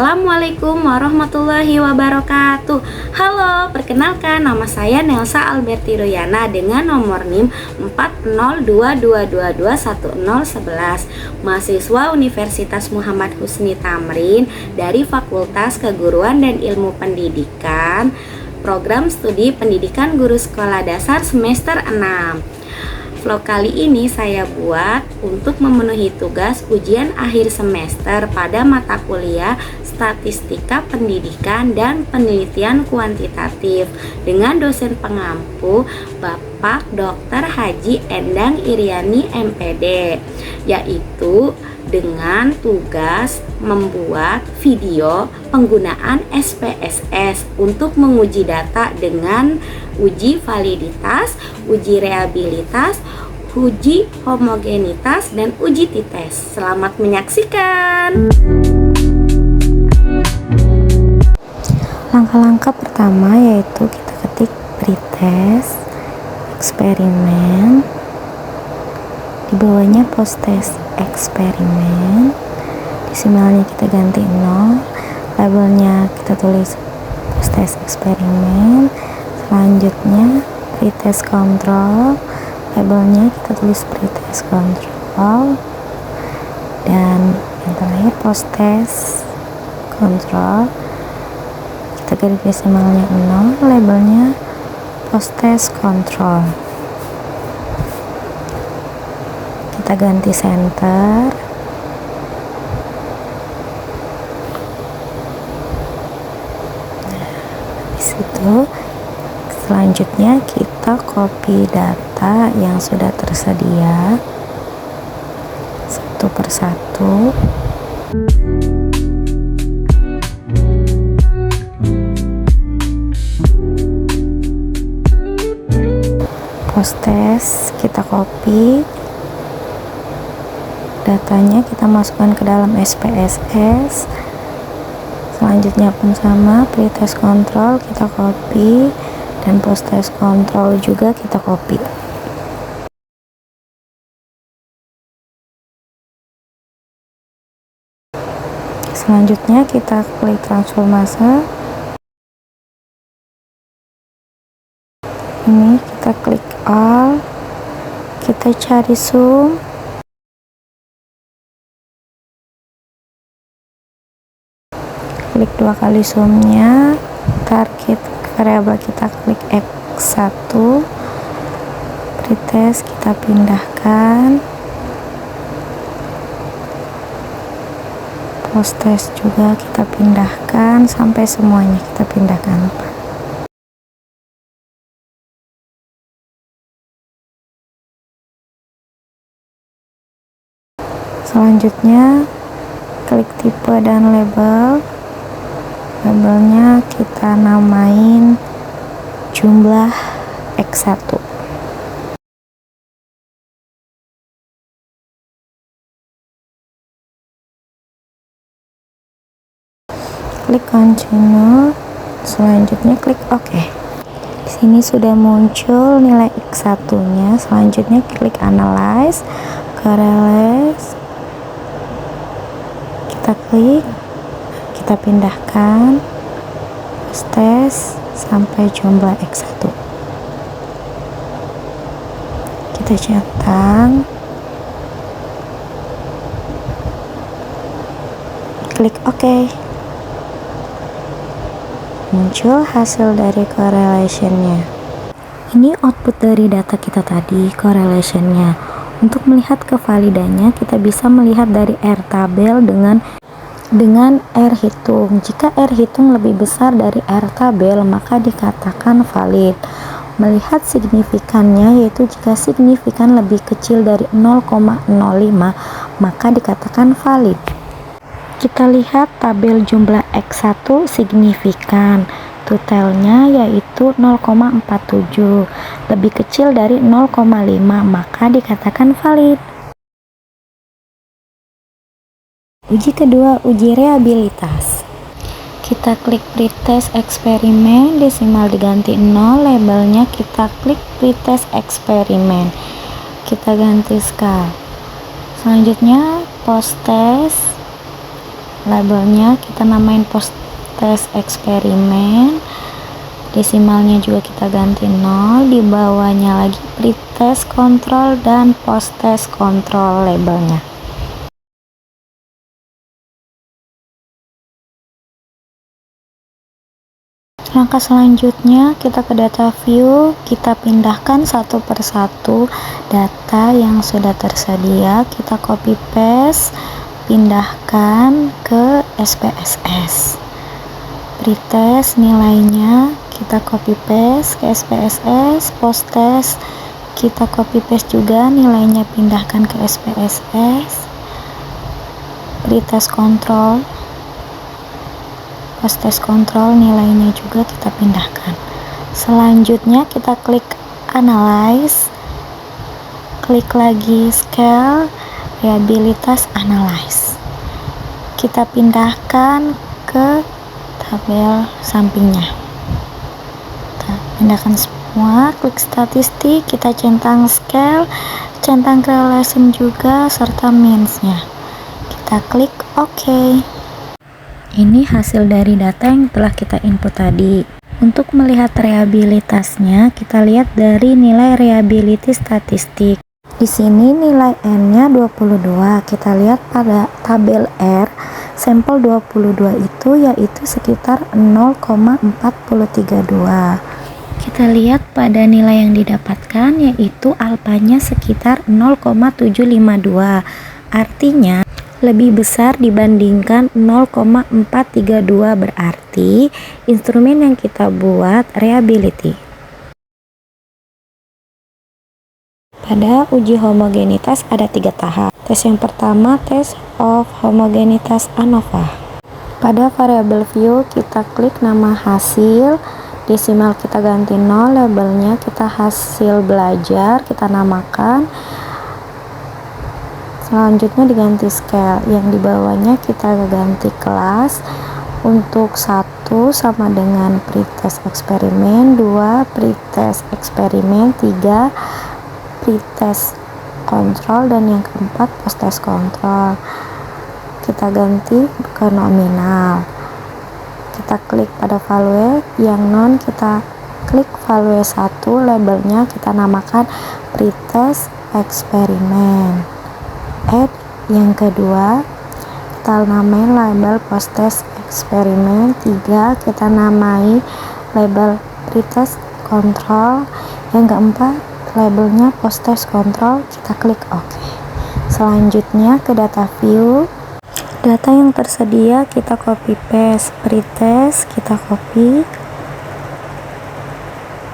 Assalamualaikum warahmatullahi wabarakatuh. Halo, perkenalkan nama saya Nelsa Alberti Royana dengan nomor NIM 40222211011, mahasiswa Universitas Muhammad Husni Tamrin dari Fakultas Keguruan dan Ilmu Pendidikan, program studi pendidikan guru sekolah dasar semester 6. Vlog kali ini saya buat untuk memenuhi tugas ujian akhir semester pada mata kuliah Statistika Pendidikan dan Penelitian Kuantitatif dengan dosen pengampu Bapak Dr. Haji Endang Iriani MPD, yaitu dengan tugas membuat video penggunaan SPSS untuk menguji data dengan uji validitas, uji reabilitas, uji homogenitas, dan uji t-test. Selamat menyaksikan. Langkah-langkah pertama yaitu kita ketik pretest, eksperimen, di bawahnya post-test eksperimen, desimalnya kita ganti 0, labelnya kita tulis post-test eksperimen, selanjutnya pretest control, labelnya kita tulis pretest control, dan yang terakhir post-test control, kita garis desimalnya 0, labelnya post-test control. Kita ganti center, habis itu selanjutnya kita copy data yang sudah tersedia satu persatu. Post-test kita copy, datanya kita masukkan ke dalam SPSS. Selanjutnya pun sama, pretest control kita copy dan post-test control juga kita copy. Selanjutnya kita klik transformasi. Ini kita klik all, kita cari sum, klik 2 kali sumnya, target variabel kita klik X1, pretest kita pindahkan, post-test juga kita pindahkan, sampai semuanya kita pindahkan. Selanjutnya klik tipe dan label, labelnya kita namain jumlah X1. Klik continue, selanjutnya klik OK. Di sini sudah muncul nilai X1-nya. Selanjutnya klik analyze, correlate, kita klik, kita pindahkan, post-test sampai jumlah X1. Kita centang, klik OK. Muncul hasil dari correlation-nya. Ini output dari data kita tadi, correlation-nya. Untuk melihat kevalidannya, kita bisa melihat dari R tabel dengan R hitung. Jika R hitung lebih besar dari R tabel, maka dikatakan valid. Melihat signifikannya, yaitu jika signifikan lebih kecil dari 0,05, maka dikatakan valid. Kita lihat tabel jumlah X1 signifikan, totalnya yaitu 0,47, lebih kecil dari 0,5, maka dikatakan valid. Uji kedua, uji reabilitas. Kita klik pretest eksperimen, desimal diganti 0, labelnya kita klik pretest eksperimen, kita ganti skala. Selanjutnya post test, labelnya kita namain post test eksperimen, desimalnya juga kita ganti 0, di bawahnya lagi pretest control dan post test control labelnya. Langkah selanjutnya kita ke data view, kita pindahkan satu persatu data yang sudah tersedia, kita copy paste, pindahkan ke SPSS. Pretest nilainya kita copy paste ke SPSS, post test kita copy paste juga, nilainya pindahkan ke SPSS. Pretest control, post test control nilainya juga kita pindahkan. Selanjutnya kita klik analyze, klik lagi scale, reliabilitas analyze, kita pindahkan ke tabel sampingnya. Kita pindahkan semua, klik statistik, kita centang scale, centang correlation juga serta means-nya. Kita klik OK. Ini hasil dari data yang telah kita input tadi. Untuk melihat reliabilitasnya, kita lihat dari nilai reliability statistik. Di sini nilai N-nya 22. Kita lihat pada tabel R, sampel 22 itu yaitu sekitar 0,432. Kita lihat pada nilai yang didapatkan yaitu alfanya sekitar 0,752. Artinya lebih besar dibandingkan 0,432, berarti instrumen yang kita buat reliability. Pada uji homogenitas ada 3 tahap. Tes yang pertama, tes of homogenitas ANOVA. Pada variable view kita klik nama hasil, desimal kita ganti 0, labelnya kita hasil belajar, kita namakan. Selanjutnya diganti scale, yang di bawahnya kita ganti kelas. Untuk 1 sama dengan pretest eksperimen, 2 pretest eksperimen, 3 pretest kontrol, dan yang keempat post test kontrol. Kita ganti ke nominal, kita klik pada value, yang non kita klik value 1, labelnya kita namakan pretest eksperimen. Add yang kedua kita namain label post test eksperimen, 3 kita namai label pretest control, yang keempat labelnya post test control, kita klik OK. Selanjutnya ke data view, data yang tersedia kita copy paste, pretest kita copy,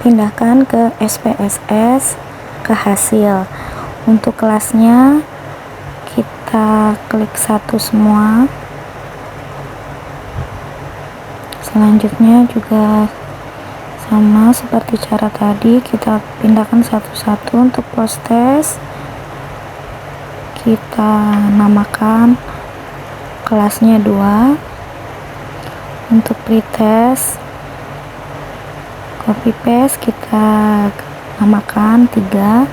pindahkan ke SPSS, ke hasil. Untuk kelasnya kita klik 1 semua. Selanjutnya juga sama seperti cara tadi, kita pindahkan satu-satu. Untuk post test kita namakan kelasnya 2. Untuk pretest copy paste kita namakan 3,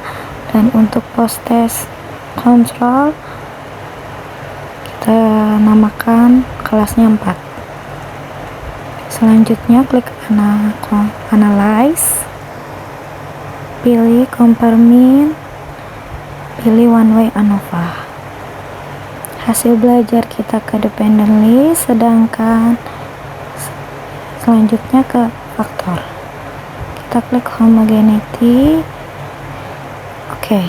dan untuk post test control kita namakan kelasnya 4. Selanjutnya klik analyze, pilih compare mean, pilih one way ANOVA. Hasil belajar kita ke dependent list, sedangkan selanjutnya ke faktor. Kita klik homogeneity. Oke.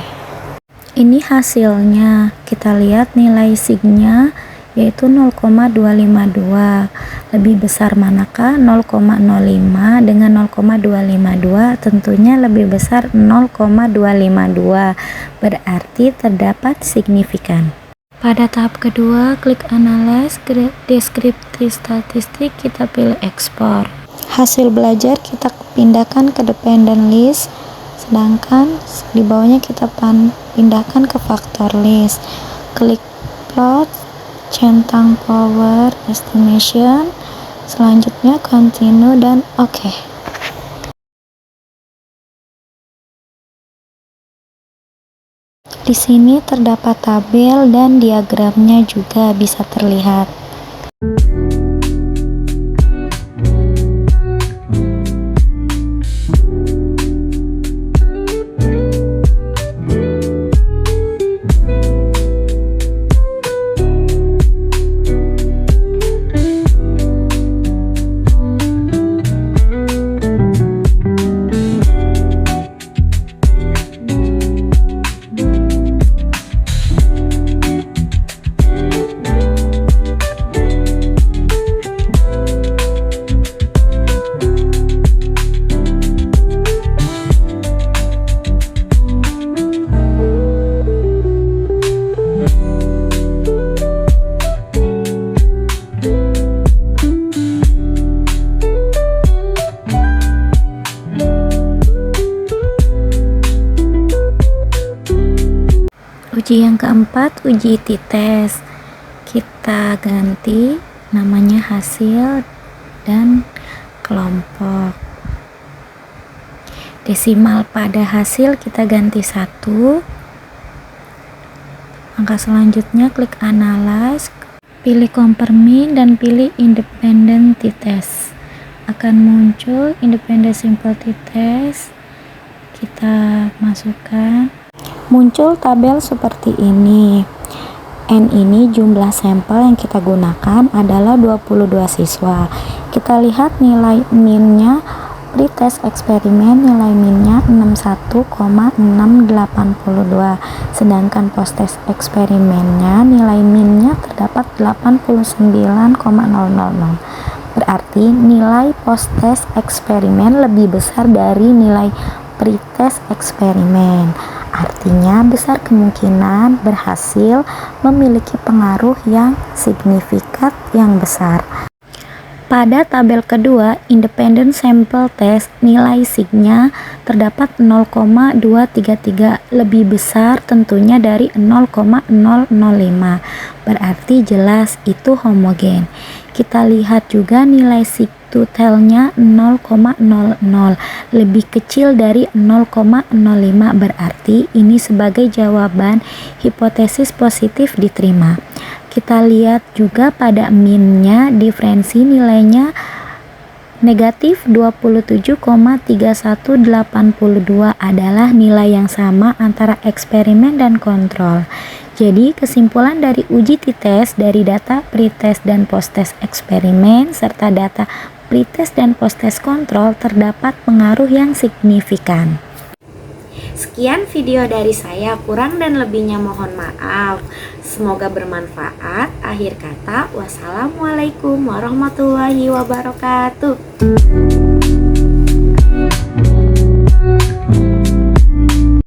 Ini hasilnya, kita lihat nilai sig-nya yaitu 0,252. Lebih besar manakah? 0,05 dengan 0,252, tentunya lebih besar 0,252, berarti terdapat signifikan. Pada tahap kedua, klik analyze, deskriptif statistik, kita pilih ekspor. Hasil belajar kita pindahkan ke dependent list, sedangkan di bawahnya kita pindahkan ke faktor list. Klik plot, centang power estimation, selanjutnya continue dan OK. Di sini terdapat tabel dan diagramnya juga bisa terlihat. Uji yang keempat, uji t-test. Kita ganti namanya hasil dan kelompok. Desimal pada hasil kita ganti 1. Langkah selanjutnya klik analyze, pilih compare mean dan pilih independent t-test. Akan muncul independent simple t-test. Kita masukkan. Muncul tabel seperti ini. N ini jumlah sampel yang kita gunakan adalah 22 siswa. Kita lihat nilai minnya pretest eksperimen, nilai minnya 61,682. Sedangkan posttest eksperimennya nilai minnya terdapat 89,000. Berarti nilai posttest eksperimen lebih besar dari nilai pretest eksperimen. Artinya besar kemungkinan berhasil memiliki pengaruh yang signifikan yang besar. Pada tabel kedua, independent sample test, nilai signya terdapat 0,233, lebih besar tentunya dari 0,005. Berarti jelas itu homogen. Kita lihat juga nilai sig totalnya 0,00, lebih kecil dari 0,05, berarti ini sebagai jawaban hipotesis positif diterima. Kita lihat juga pada minnya, diferensi nilainya negatif 27,3182 adalah nilai yang sama antara eksperimen dan kontrol. Jadi kesimpulan dari uji t-test dari data pretest dan posttest eksperimen serta data pretest dan posttest kontrol terdapat pengaruh yang signifikan. Sekian video dari saya, kurang dan lebihnya mohon maaf. Semoga bermanfaat. Akhir kata, wassalamualaikum warahmatullahi wabarakatuh.